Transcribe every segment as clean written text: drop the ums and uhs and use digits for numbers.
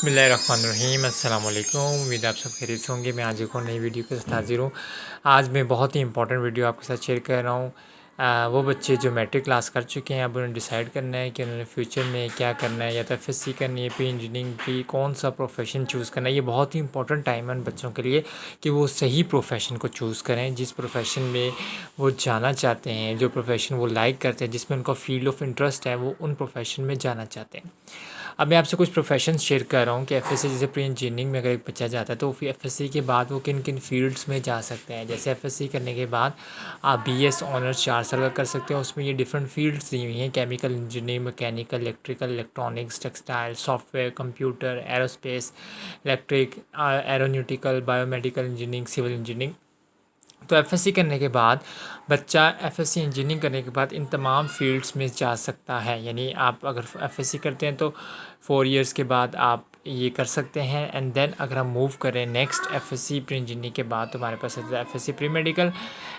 बिस्मिल्लाहिर्रहमानिर्रहीम अस्सलाम वालेकुम। उम्मीद आप सब खैरियत से होंगे। मैं आज एक और नई वीडियो के साथ हाजिर हूँ। आज मैं बहुत ही इंपॉर्टेंट वीडियो आपके साथ शेयर कर रहा हूँ। वो बच्चे जो मैट्रिक क्लास कर चुके हैं, अब उन्हें डिसाइड करना है कि उन्होंने फ्यूचर में क्या करना है, या तो एफएससी करनी है, प्री इंजीनियरिंग की कौन सा प्रोफेशन चूज़ करना है। ये बहुत ही इंपॉर्टेंट टाइम है उन बच्चों के लिए कि वो सही प्रोफेशन को चूज़ करें, जिस प्रोफेशन में वो जाना चाहते हैं, जो प्रोफेशन वो लाइक करते हैं, जिसमें उनका फील्ड ऑफ इंटरेस्ट है, वो उन प्रोफेशन में जाना चाहते हैं। अब मैं आपसे कुछ प्रोफेशन शेयर कर रहा हूँ कि एफएससी जैसे प्री इंजीनियरिंग में अगर एक बच्चा जाता है तो फिर एफएससी के बाद वो किन किन फील्ड्स में जा सकते हैं। जैसे एफएससी करने के बाद आप बीएस ऑनर्स 4 साल का कर सकते हैं। उसमें ये डिफरेंट फील्ड्स दी हुई हैं: chemical engineering, mechanical, electrical, electronics, textile, software, computer, aerospace, electric, aeronautical, biomedical engineering, civil engineering. तो एफएससी करने के बाद बच्चा एफएससी इंजीनियरिंग करने के बाद इन तमाम फील्ड्स में जा सकता है। यानी आप अगर एफएससी करते हैं तो 4 इयर्स के बाद आप ये कर सकते हैं। एंड देन अगर हम मूव करें नेक्स्ट एफएससी प्री इंजीनियरिंग के बाद, तो हमारे पास है FSc pre medical.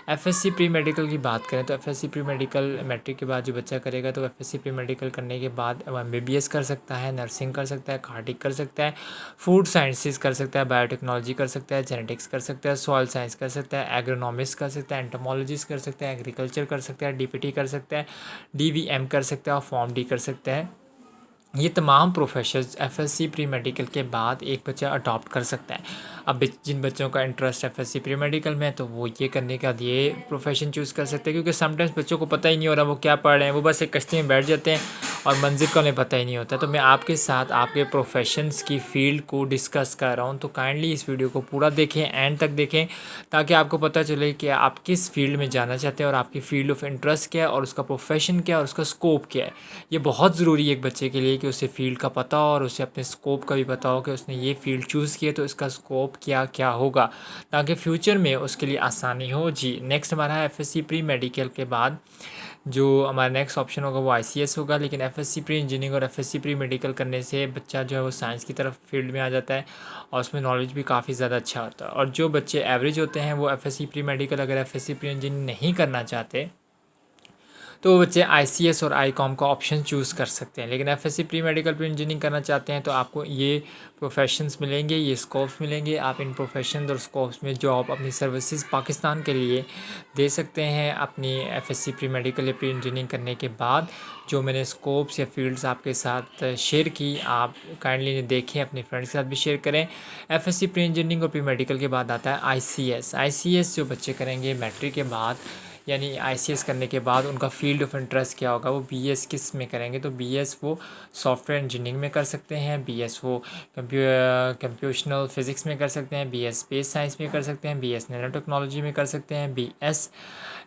FSc pre medical की बात करें तो एफएससी प्री मेडिकल मैट्रिक के बाद जो बच्चा करेगा, तो एफएससी प्री मेडिकल करने के बाद वो एमबीबीएस कर सकता है, नर्सिंग कर सकता है, कार्डिक कर सकता है, फूड साइंसेस कर सकता है, बायोटेक्नोलॉजी कर सकता है, जेनेटिक्स कर सकता है, सॉइल साइंस कर सकता है, एग्रोनॉमिक्स कर सकता है, एंटोमोलॉजिस्ट कर सकता है, एग्रीकल्चर कर सकता है, डीपीटी कर सकता है, डीवीएम कर सकता है और फॉर्म डी कर सकता है। ये तमाम प्रोफेशंस एफएससी प्री मेडिकल के बाद एक बच्चा अडॉप्ट कर सकता है। अब जिन बच्चों का इंटरेस्ट एफएससी प्री मेडिकल में है, तो वो ये करने के बाद ये प्रोफेशन चूज़ कर सकते हैं। क्योंकि समटाइम्स बच्चों को पता ही नहीं हो रहा वो क्या पढ़ रहे हैं, वो बस एक कश्ती में बैठ जाते हैं और मंजिल का उन्हें पता ही नहीं होता। तो मैं आपके साथ आपके प्रोफेशंस की फ़ील्ड को डिस्कस कर रहा हूँ, तो काइंडली इस वीडियो को पूरा देखें, एंड तक देखें, ताकि आपको पता चले कि आप किस फील्ड में जाना चाहते हैं और आपकी फील्ड ऑफ इंटरेस्ट क्या है और उसका प्रोफेशन क्या है और उसका स्कोप क्या है। ये बहुत ज़रूरी है एक बच्चे के लिए कि उसे फील्ड का पता हो और उसे अपने स्कोप का भी पता हो कि उसने ये फील्ड चूज़ किया तो इसका स्कोप क्या क्या होगा, ताकि फ्यूचर में उसके लिए आसानी हो। जी, नेक्स्ट हमारा है एफएससी प्री मेडिकल के बाद जो हमारा नेक्स्ट ऑप्शन होगा वो आईसीएस होगा। लेकिन एफएससी प्री इंजीनियरिंग और एफएससी प्री मेडिकल करने से बच्चा जो है वो साइंस की तरफ फील्ड में आ जाता है और उसमें नॉलेज भी काफ़ी ज़्यादा अच्छा होता है। और जो बच्चे एवरेज होते हैं वो एफएससी प्री मेडिकल अगर एफएससी प्री इंजीनियरिंग नहीं करना चाहते, तो वो बच्चे आईसीएस और आईकॉम का ऑप्शन चूज़ कर सकते हैं। लेकिन FSc pre medical pre engineering करना चाहते हैं तो आपको ये प्रोफेशंस मिलेंगे, ये स्कोप्स मिलेंगे। आप इन प्रोफेशन और स्कोप्स में जॉब अपनी सर्विसेज पाकिस्तान के लिए दे सकते हैं। अपनी एफएससी प्री मेडिकल या प्री इंजीनियरिंग करने के बाद जो मैंने स्कोप्स या फील्ड्स आपके साथ शेयर की, आप काइंडली देखें, अपने फ्रेंड्स के साथ भी शेयर करें। एफएससी प्री इंजीनियरिंग और प्री मेडिकल के बाद आता है आईसीएस। आईसीएस जो बच्चे करेंगे मैट्रिक के बाद, यानी आईसीएस करने के बाद उनका फील्ड ऑफ इंटरेस्ट क्या होगा, वो बीएस किस में करेंगे। तो बीएस वो सॉफ्टवेयर इंजीनियरिंग में कर सकते हैं, बीएस वो कंप्यूटेशनल फिज़िक्स में कर सकते हैं, बीएस स्पेस साइंस में कर सकते हैं, बीएस नैनो टेक्नोलॉजी में कर सकते हैं, बीएस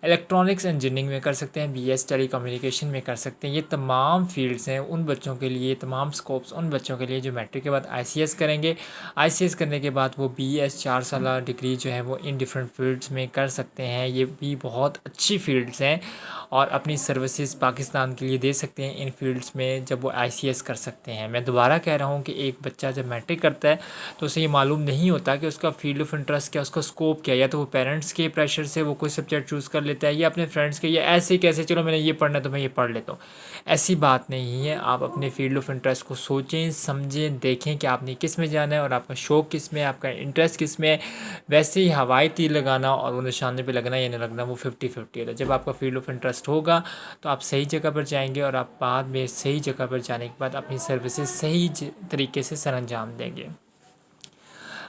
इलेक्ट्रॉनिक्स इंजीनियरिंग में कर सकते हैं, बीएस टेलीकम्युनिकेशन में कर सकते हैं। ये तमाम फील्ड्स हैं उन बच्चों के लिए, तमाम स्कोप्स उन बच्चों के लिए जो मैट्रिक के बाद आईसीएस करेंगे। आईसीएस करने के बाद वो बीएस 4 साल डिग्री जो है वो इन डिफरेंट फील्ड्स में कर सकते हैं। ये भी बहुत अच्छी फील्ड्स हैं और अपनी सर्विसेज पाकिस्तान के लिए दे सकते हैं इन फील्ड्स में जब वो आईसीएस कर सकते हैं। मैं दोबारा कह रहा हूँ कि एक बच्चा जब मैट्रिक करता है तो उसे ये मालूम नहीं होता कि उसका फील्ड ऑफ इंटरेस्ट क्या, उसका स्कोप क्या। या तो वो पेरेंट्स के प्रेशर से वो कोई सब्जेक्ट चूज़ कर लेता है, या अपने फ्रेंड्स के, या ऐसे ही कैसे चलो मैंने ये पढ़ना है तो मैं ये पढ़ लेता हूँ। ऐसी बात नहीं है। आप अपने फील्ड ऑफ इंटरेस्ट को सोचें, समझें, देखें कि आपने किस में जाना है और आपका शौक़ किस में है, आपका इंटरेस्ट किस में है। वैसे ही हवाई तीर लगाना और वो निशाने पे लगना या नहीं लगना वो 50-50 है। जब आपका फील्ड ऑफ इंटरेस्ट होगा तो आप सही जगह पर जाएंगे और आप बाद में सही जगह पर जाने के बाद अपनी सर्विसेज सही तरीके से सरअंजाम देंगे।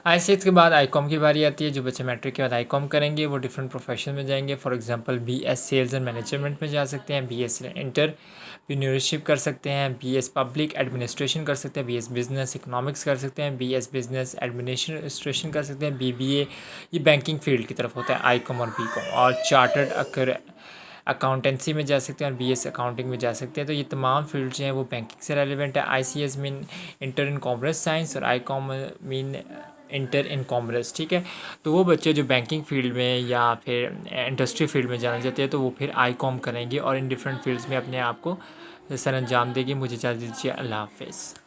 आईसीएस के बाद आईकॉम की बारी आती है। जो बच्चे मैट्रिक के बाद आईकॉम करेंगे वो डिफरेंट प्रोफेशन में जाएंगे। For example BS sales and management में जा सकते हैं, बीएस एंटरप्रेन्योरशिप कर सकते हैं, बीएस पब्लिक एडमिनिस्ट्रेशन कर सकते हैं, बीएस बिजनेस इकोनॉमिक्स कर सकते हैं, बीएस बिजनेस एडमिनिस्ट्रेशन कर सकते हैं, बीबीए ये बैंकिंग फील्ड की तरफ होता है आईकॉम और बीकॉम। और चार्टर्ड अकाउंटेंसी में जा सकते हैं और बीएस अकाउंटिंग में जा सकते हैं। तो ये तमाम फील्ड जो हैं वो बैंकिंग से रेलिवेंट है। ICS mean inter in commerce science और ICom mean inter in commerce, ठीक है। तो वो बच्चे जो बैंकिंग फील्ड में या फिर इंडस्ट्री फील्ड में जाना चाहते हैं तो वो फिर आईकॉम करेंगे और इन डिफरेंट फील्ड्स में अपने आप को सरअंजाम देंगे। मुझे इजाज़त दीजिए, अल्लाह हाफ़िज़।